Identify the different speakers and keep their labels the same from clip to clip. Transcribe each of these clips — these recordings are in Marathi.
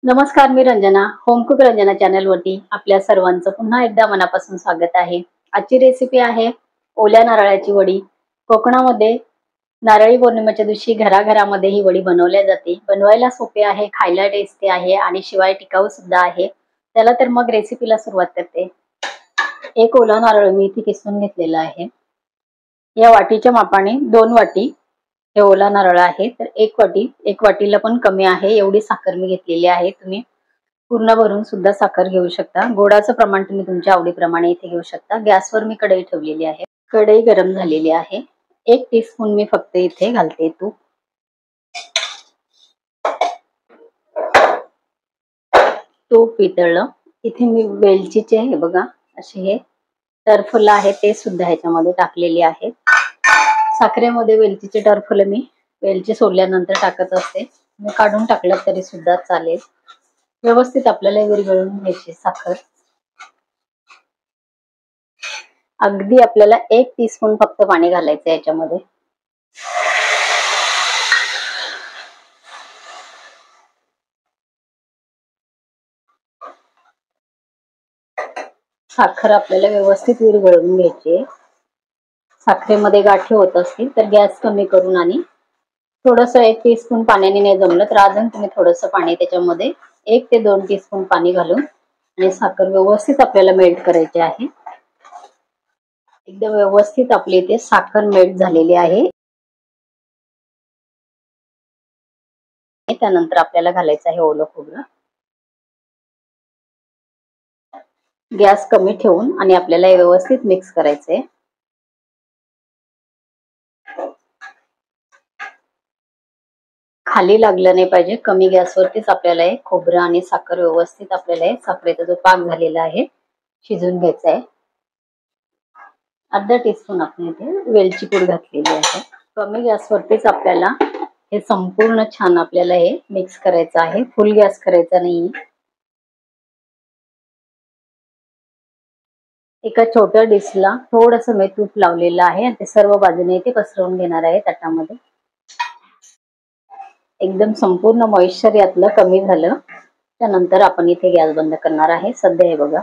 Speaker 1: नमस्कार, मी Ranjana. Home cook Ranjana channel वरती आपल्या सर्वांचं पुन्हा एकदा मनापासून स्वागत आहे. आजची रेसिपी आहे ओल्या नारळाची वडी. कोकणामध्ये नारळी पौर्णिमेच्या दिवशी घराघरामध्ये ही वडी बनवल्या जाते. बनवायला सोपे आहे, खायला टेस्टी आहे आणि शिवाय टिकाऊ सुद्धा आहे. त्याला तर मग रेसिपीला सुरुवात करते. एक ओला नारळ मी इथे किसून घेतलेला आहे. या वाटीच्या मापाने 2 वाटी हे ओला नारळ आहे. तर एक वाटीला पण कमी आहे एवढी साखर मी घेतलेली आहे. तुम्ही पूर्ण भरून सुद्धा साखर घेऊ शकता. गोडाचं प्रमाण तुम्ही तुमच्या आवडीप्रमाणे इथे घेऊ शकता. गॅसवर मी कढई ठेवलेली आहे. कढई गरम झालेली आहे. 1 टीस्पून मी फक्त इथे घालते तूप. तूप वितळलं. इथे मी वेलचीचे हे बघा असे हे टरफल आहे ते सुद्धा ह्याच्यामध्ये टाकलेले आहेत. साखरेमध्ये वेलचीचे टरफल मी वेलची सोडल्यानंतर टाकत असते. मी काढून टाकलं तरी सुद्धा चालेल. व्यवस्थित आपल्याला विरघळून घ्यायची साखर. अगदी आपल्याला 1 टीस्पून फक्त पाणी घालायचं याच्यामध्ये. साखर आपल्याला व्यवस्थित विरघळून घ्यायची. साखरेमध्ये गाठी होत असतील तर गॅस कमी करून आणि थोडंसं 1 टीस्पून पाण्याने नाही जमलं तर अजून तुम्ही थोडंसं पाणी त्याच्यामध्ये 1 ते 2 टीस्पून पाणी घालून आणि साखर व्यवस्थित आपल्याला मेल्ट करायची आहे. एकदम व्यवस्थित आपली इथे साखर मेल्ट झालेली आहे. त्यानंतर आपल्याला घालायचं आहे ओलं खोबरं. गॅस कमी ठेवून आणि आपल्याला हे व्यवस्थित मिक्स करायचंय. खाली लागलं नाही पाहिजे. कमी गॅसवरतीच आपल्याला हे खोबरं आणि साखर व्यवस्थित आपल्याला हे साखरेचा जो पाक झालेला आहे शिजून घ्यायचा आहे. अर्धा टीस्पून आपण इथे वेलची पूड घातलेली आहे. कमी गॅसवरतीच आपल्याला हे संपूर्ण छान आपल्याला हे मिक्स करायचं आहे. फुल गॅस करायचा नाही. एका छोट्या डिशला थोडंसं मी तूप लावलेलं आहे आणि ते सर्व बाजूने इथे पसरवून घेणार आहे ताटामध्ये. एकदम संपूर्ण मॉइश्चर यातलं कमी झालं त्यानंतर आपण इथे गॅस बंद करणार आहे. सध्या हे बघा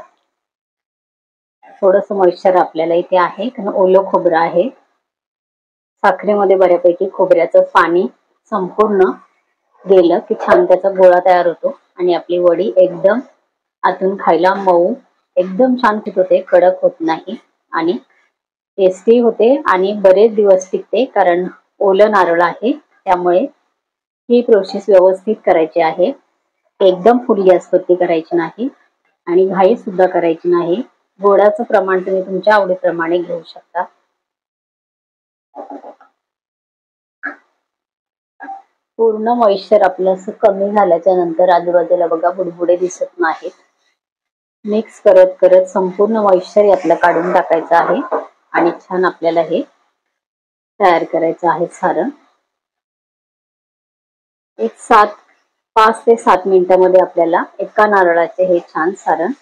Speaker 1: थोडंसं मॉइश्चर आपल्याला इथे आहे कारण ओलं खोबरं आहे. साखरेमध्ये बऱ्यापैकी खोबऱ्याचं पाणी संपूर्ण गेलं की छान त्याचा गोळा तयार होतो आणि आपली वडी एकदम आतून खायला मऊ एकदम छान होते. कडक होत नाही आणि टेस्टी होते आणि बरेच दिवस टिकते कारण ओलं नारळ आहे. त्यामुळे ही प्रोसेस व्यवस्थित करायची आहे. एकदम फुल गॅसवरती करायची नाही आणि घाई सुद्धा करायची नाही. गोडाचं प्रमाण तुम्ही तुमच्या आवडीप्रमाणे घेऊ शकता. पूर्ण मॉइश्चर आपलं असं कमी झाल्याच्या नंतर आजूबाजूला बघा बुडबुडे दिसत नाहीत. मिक्स करत करत संपूर्ण मॉइश्चर यातलं काढून टाकायचं आहे आणि छान आपल्याला हे तयार करायचं आहे सारण. 5 ते 7 मिनिटांमध्ये आपल्याला एका नारळाचे हे छान सारण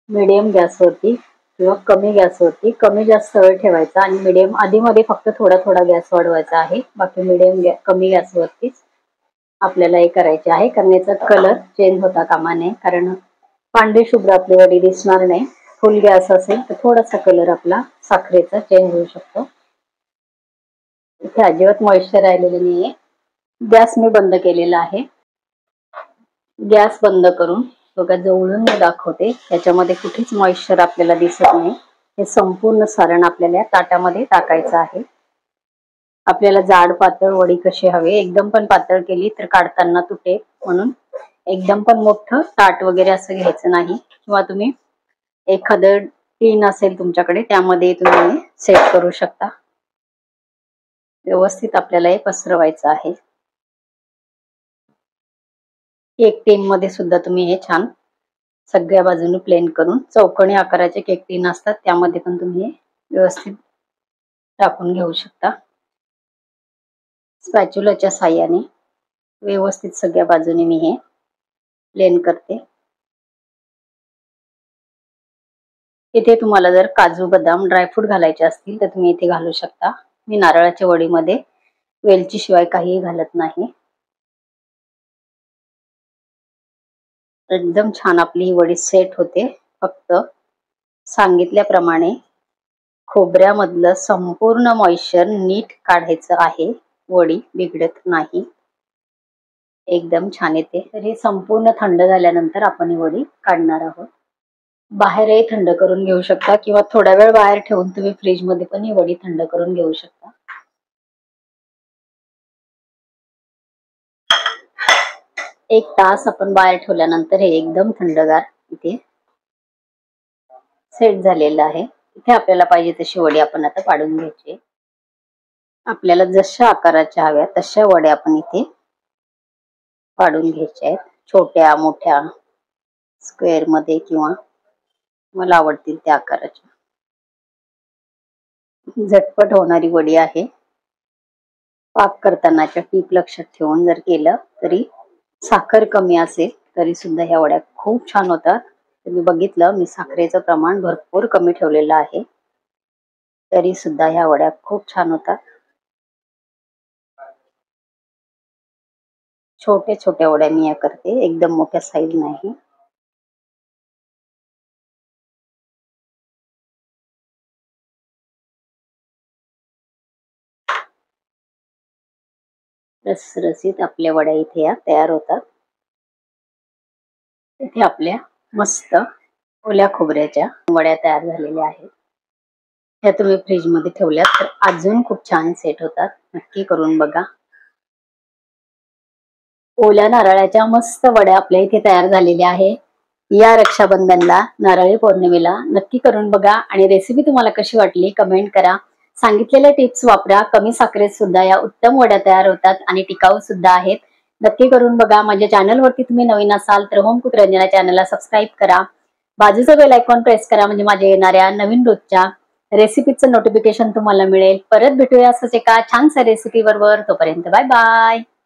Speaker 1: मीडियम गॅसवरती किंवा कमी गॅसवरती कमी जास्त वेळ ठेवायचा आणि मीडियम आधी मध्ये फक्त थोडा थोडा गॅस वाढवायचा आहे. बाकी मीडियम कमी गॅसवरतीच आपल्याला हे करायचे आहे. करण्याचा कलर चेंज होता कामा नये कारण पांढरी शुभ्र आपली वडी दिसणार नाही. फुल गॅस असेल तर थोडासा कलर आपला साखरेचा चेंज होऊ शकतो. इथे अजिबात मॉइश्चर राहिलेले नाहीये. गॅस मी बंद केलेला आहे. गॅस बंद करून बघा जवळून मी दाखवते. याच्यामध्ये कुठेच मॉइश्चर आपल्याला दिसत नाही. हे संपूर्ण सारण आपल्याला ताटामध्ये टाकायचं आहे. आपल्याला जाड पातळ वडी कशी हवी. एकदम पण पातळ केली तर काढताना तुटे म्हणून एकदम पण मोठं ताट वगैरे असं घ्यायचं नाही किंवा तुम्ही एखादं टीन असेल तुमच्याकडे त्यामध्ये तुम्ही सेट करू शकता. व्यवस्थित आपल्याला हे पसरवायचं आहे. केक टीन मध्ये सुद्धा तुम्ही हे छान सगळ्या बाजूने प्लेन करून चौकोनी आकाराचे केक टीन असतात त्यामध्ये पण तुम्ही हे व्यवस्थित टाकून घेऊ शकता. स्पॅच्युलाच्या साहाय्याने व्यवस्थित सगळ्या बाजूने मी हे प्लेन करते. इथे तुम्हाला जर काजू बदाम ड्रायफ्रूट घालायचे असतील तर तुम्ही इथे घालू शकता. मी नारळाच्या वडीमध्ये वेलची शिवाय काहीही घालत नाही. एकदम छान आपली ही वडी सेट होते. फक्त सांगितल्याप्रमाणे खोबऱ्यामधलं संपूर्ण मॉइश्चर नीट काढायचं आहे. वडी बिघडत नाही, एकदम छान येते. तर हे संपूर्ण थंड झाल्यानंतर आपण ही वडी काढणार आहोत. बाहेरही थंड करून घेऊ शकता किंवा थोडा वेळ बाहेर ठेवून तुम्ही फ्रीज मध्ये पण ही वडी थंड करून घेऊ शकता. एक तास आपण बाहेर ठेवल्यानंतर हे एकदम थंडगार इथे सेट झालेलं आहे. इथे आपल्याला पाहिजे तशी वडी आपण आता पाडून घ्यायची. आपल्याला जशा आकाराच्या हव्या तशा वड्या आपण इथे पाडून घ्यायच्या आहेत. छोट्या मोठ्या स्क्वेअर मध्ये किंवा मला आवडतील त्या आकाराच्या. झटपट होणारी वडी आहे. पाक करतानाच्या टीप लक्षात ठेवून जर केलं तरी, साखर कमी असेल तरी सुद्धा ह्या वड्या खूप छान होतात. तुम्ही बघितलं मी साखरेचं प्रमाण भरपूर कमी ठेवलेलं आहे, तरी सुद्धा ह्या वड्या खूप छान होतात. छोट्या छोट्या वड्या मी या करते, एकदम मोठ्या साईज नाही. रसरशीत आपल्या वड्या इथे या तयार होतात. इथे आपल्या मस्त ओल्या खोबऱ्याच्या वड्या तयार झालेल्या आहेत. ह्या तुम्ही फ्रीज मध्ये ठेवल्यात तर अजून खूप छान सेट होतात. नक्की करून बघा. ओल्या नारळाच्या मस्त वड्या आपल्या इथे तयार झालेल्या आहे. या रक्षाबंधनला, नारळी पौर्णिमेला नक्की करून बघा आणि रेसिपी तुम्हाला कशी वाटली कमेंट करा. सांगितलेल्या टिप्स वापरा. कमी साखरेत सुद्धा या उत्तम वड्या तयार होतात आणि टिकाऊ सुद्धा आहेत. नक्की करून बघा. माझ्या चॅनलवरती तुम्ही नवीन असाल तर होम कुक रंजना चॅनलला सबस्क्राईब करा. बाजूचं बेल आयकॉन प्रेस करा म्हणजे माझ्या येणाऱ्या नवीन रोजच्या रेसिपीचं नोटिफिकेशन तुम्हाला मिळेल. परत भेटूया असंच एका छानशा रेसिपी बरोबर. तोपर्यंत बाय बाय.